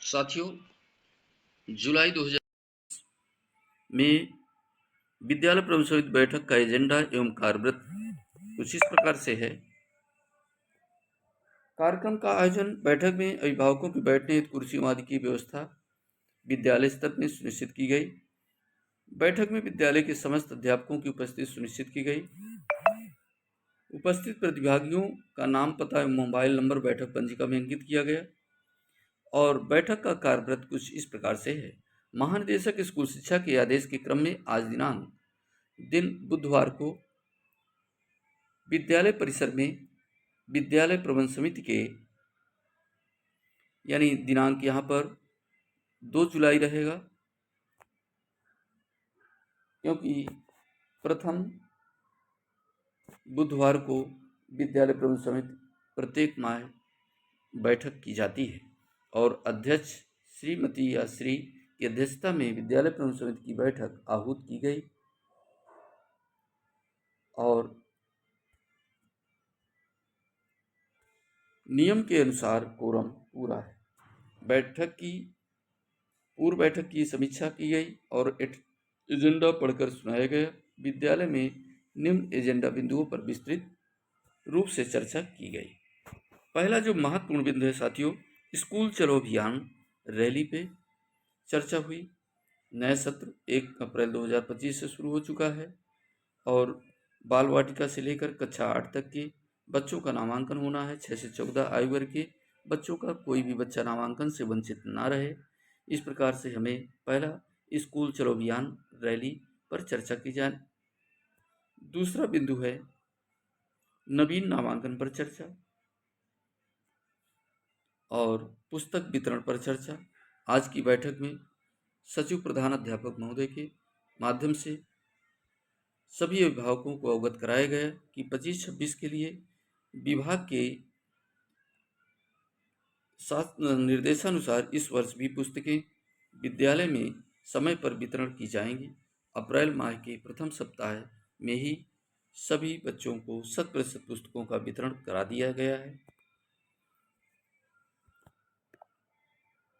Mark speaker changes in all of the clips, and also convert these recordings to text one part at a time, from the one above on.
Speaker 1: साथियों, जुलाई 2000 में विद्यालय प्रबंध समिति बैठक का एजेंडा एवं कार्यव्रत कुछ इस प्रकार से है। कार्यक्रम का आयोजन बैठक में अभिभावकों के बैठने हेतु कुर्सियों आदि की व्यवस्था विद्यालय स्तर में सुनिश्चित की गई। बैठक में विद्यालय के समस्त अध्यापकों की उपस्थिति सुनिश्चित की गई। उपस्थित प्रतिभागियों का नाम, पता एवं मोबाइल नंबर बैठक पंजिका में अंकित किया गया। और बैठक का कार्यव्रत कुछ इस प्रकार से है। महानिदेशक स्कूल शिक्षा के आदेश के क्रम में आज दिन बुधवार को विद्यालय परिसर में विद्यालय प्रबंध समिति के यानी दिनांक यहाँ पर 2 जुलाई रहेगा, क्योंकि प्रथम बुधवार को विद्यालय प्रबंध समिति प्रत्येक माह बैठक की जाती है और अध्यक्ष श्रीमती या श्री की अध्यक्षता में विद्यालय प्रबंध समिति की बैठक आहूत की गई और नियम के अनुसार कोरम पूरा है। पूर्व बैठक की समीक्षा की गई और एजेंडा पढ़कर सुनाया गया। विद्यालय में निम्न एजेंडा बिंदुओं पर विस्तृत रूप से चर्चा की गई। पहला जो महत्वपूर्ण बिंदु है साथियों, स्कूल चलो अभियान रैली पे चर्चा हुई। नया सत्र 1 अप्रैल 2025 से शुरू हो चुका है और बाल वाटिका से लेकर कक्षा 8 तक के बच्चों का नामांकन होना है। 6 से 14 आयु वर्ग के बच्चों का कोई भी बच्चा नामांकन से वंचित ना रहे, इस प्रकार से हमें पहला स्कूल चलो अभियान रैली पर चर्चा की जाए। दूसरा बिंदु है नवीन नामांकन पर चर्चा और पुस्तक वितरण पर चर्चा। आज की बैठक में सचिव प्रधान अध्यापक महोदय के माध्यम से सभी अभिभावकों को अवगत कराया गया कि 25-26 के लिए विभाग के निर्देशानुसार इस वर्ष भी पुस्तकें विद्यालय में समय पर वितरण की जाएंगी। अप्रैल माह के प्रथम सप्ताह में ही सभी बच्चों को 100% पुस्तकों का वितरण करा दिया गया है।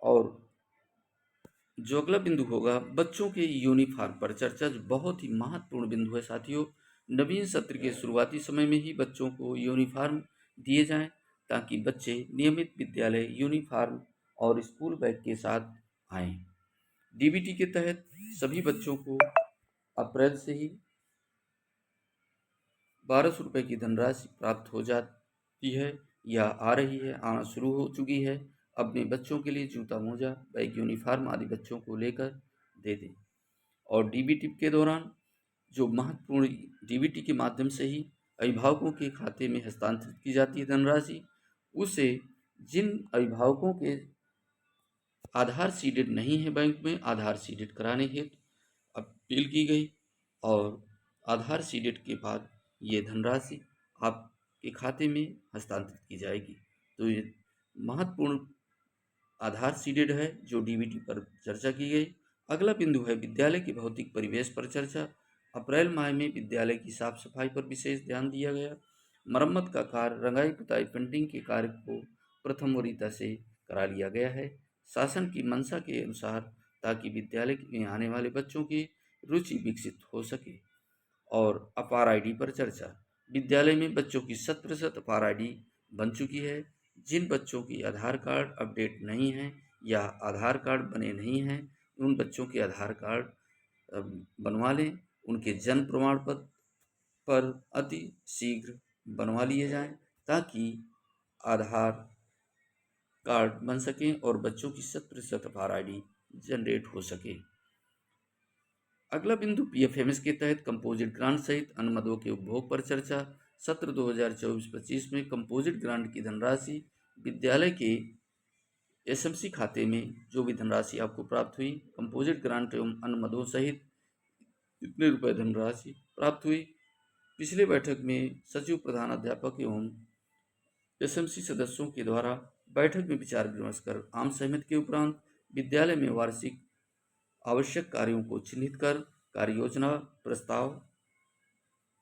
Speaker 1: और जो अगला बिंदु होगा बच्चों के यूनिफॉर्म पर चर्चा, जो बहुत ही महत्वपूर्ण बिंदु है साथियों। नवीन सत्र के शुरुआती समय में ही बच्चों को यूनिफॉर्म दिए जाएं ताकि बच्चे नियमित विद्यालय यूनिफॉर्म और स्कूल बैग के साथ आएं। डीबीटी के तहत सभी बच्चों को अप्रैल से ही 1200 रुपये की धनराशि प्राप्त हो जाती है या आ रही है, आना शुरू हो चुकी है। अपने बच्चों के लिए जूता, मोजा, बैग, यूनिफॉर्म आदि बच्चों को लेकर दे दें। और डीबीटी के दौरान जो महत्वपूर्ण डीबीटी के माध्यम से ही अभिभावकों के खाते में हस्तांतरित की जाती है धनराशि, उसे जिन अभिभावकों के आधार सीडेड नहीं है बैंक में, आधार सीडेड कराने हेतु अपील की गई और आधार सीडेड के बाद ये धनराशि आपके खाते में हस्तांतरित की जाएगी। तो ये महत्वपूर्ण आधार सीडेड है जो डीबीटी पर चर्चा की गई। अगला बिंदु है विद्यालय के भौतिक परिवेश पर चर्चा। अप्रैल माह में विद्यालय की साफ सफाई पर विशेष ध्यान दिया गया। मरम्मत का कार्य, रंगाई पुताई, पेंटिंग के कार्य को प्रथम वरीयता से करा लिया गया है शासन की मंशा के अनुसार, ताकि विद्यालय में आने वाले बच्चों की रुचि विकसित हो सके। और अपार आईडी पर चर्चा। विद्यालय में बच्चों की 100% अपार आईडी बन चुकी है। जिन बच्चों की आधार कार्ड अपडेट नहीं है या आधार कार्ड बने नहीं हैं, उन बच्चों के आधार कार्ड बनवा लें। उनके जन्म प्रमाण पत्र पर अति शीघ्र बनवा लिए जाएं ताकि आधार कार्ड बन सकें और बच्चों की 100% अपार आईडी जनरेट हो सके। अगला बिंदु पीएफएमएस के तहत कंपोजिट ग्रांट सहित अन्य मदों के उपभोग पर चर्चा। सत्र 2024-25 में कंपोजिट ग्रांट की धनराशि विद्यालय के एसएमसी खाते में जो भी धनराशि आपको प्राप्त हुई, कंपोजिट ग्रांट एवं अन्य मदों सहित कितने रुपए धनराशि प्राप्त हुई। पिछले बैठक में सचिव प्रधान अध्यापक एवं एसएमसी सदस्यों के द्वारा बैठक में विचार विमर्श कर आम सहमति के उपरांत विद्यालय में वार्षिक आवश्यक कार्यों को चिन्हित कर कार्य योजना प्रस्ताव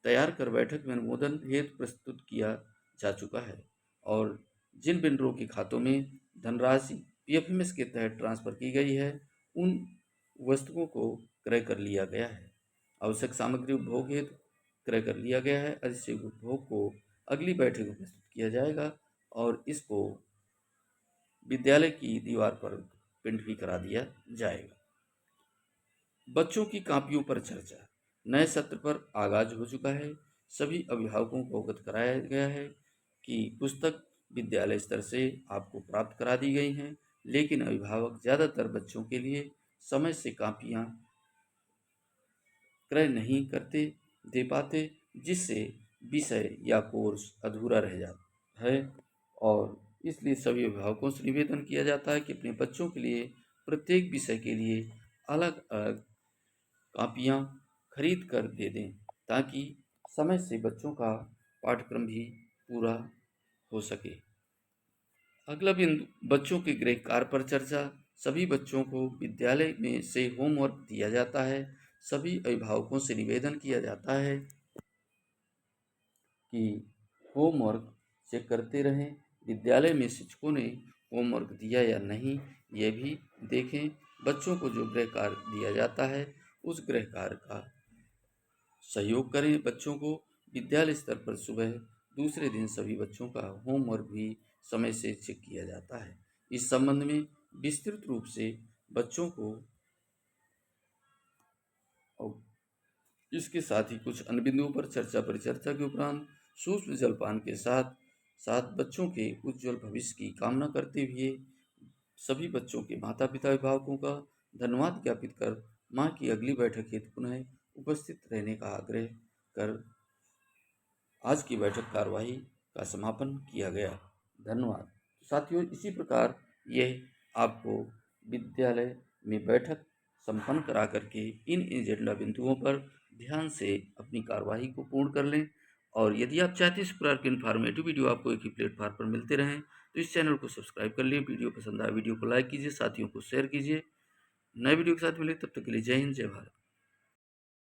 Speaker 1: तैयार कर बैठक में अनुमोदन हेतु प्रस्तुत किया जा चुका है। और जिन वेंडरों के खातों में धनराशि पीएफएमएस के तहत ट्रांसफ़र की गई है, उन वस्तुओं को क्रय कर लिया गया है। आवश्यक सामग्री उपभोग हेतु क्रय कर लिया गया है। अधिशेष उपभोग को अगली बैठक में प्रस्तुत किया जाएगा और इसको विद्यालय की दीवार पर प्रिंट भी करा दिया जाएगा। बच्चों की कापियों पर चर्चा। नए सत्र पर आगाज हो चुका है। सभी अभिभावकों को अवगत कराया गया है कि पुस्तक विद्यालय स्तर से आपको प्राप्त करा दी गई हैं, लेकिन अभिभावक ज़्यादातर बच्चों के लिए समय से कापियाँ क्रय नहीं करते दे पाते, जिससे विषय या कोर्स अधूरा रह जाता है। और इसलिए सभी अभिभावकों से निवेदन किया जाता है कि अपने बच्चों के लिए प्रत्येक विषय के लिए अलग अलग कापियाँ खरीद कर दे दें, ताकि समय से बच्चों का पाठ्यक्रम भी पूरा हो सके। अगला बिंदु, बच्चों के गृह कार्य पर चर्चा। सभी बच्चों को विद्यालय में से होमवर्क दिया जाता है। सभी अभिभावकों से निवेदन किया जाता है कि होमवर्क चेक करते रहें। विद्यालय में शिक्षकों ने होमवर्क दिया या नहीं, यह भी देखें। बच्चों को जो गृह कार्य दिया जाता है, उस गृह कार्य का सहयोग करें। बच्चों को विद्यालय स्तर पर सुबह दूसरे दिन सभी बच्चों का होमवर्क भी समय से चेक किया जाता है। इस संबंध में विस्तृत रूप से बच्चों को और इसके साथ ही कुछ अन्य बिंदुओं पर चर्चा परिचर्चा के उपरांत सूक्ष्म जलपान के साथ साथ बच्चों के उज्जवल भविष्य की कामना करते हुए सभी बच्चों के माता पिता अभिभावकों का धन्यवाद ज्ञापित कर माँ की अगली बैठक हेतु पुनः उपस्थित रहने का आग्रह कर आज की बैठक कार्यवाही का समापन किया गया। धन्यवाद साथियों। इसी प्रकार यह आपको विद्यालय में बैठक संपन्न करा करके इन एजेंडा बिंदुओं पर ध्यान से अपनी कार्यवाही को पूर्ण कर लें। और यदि आप चाहते हैं इस प्रकार के इन्फॉर्मेटिव वीडियो आपको एक ही प्लेटफॉर्म पर मिलते रहें, तो इस चैनल को सब्सक्राइब कर लिए। वीडियो पसंद आए वीडियो को लाइक कीजिए, साथियों को शेयर कीजिए। नए वीडियो के साथ मिले, तब तक के लिए जय हिंद, जय भारत।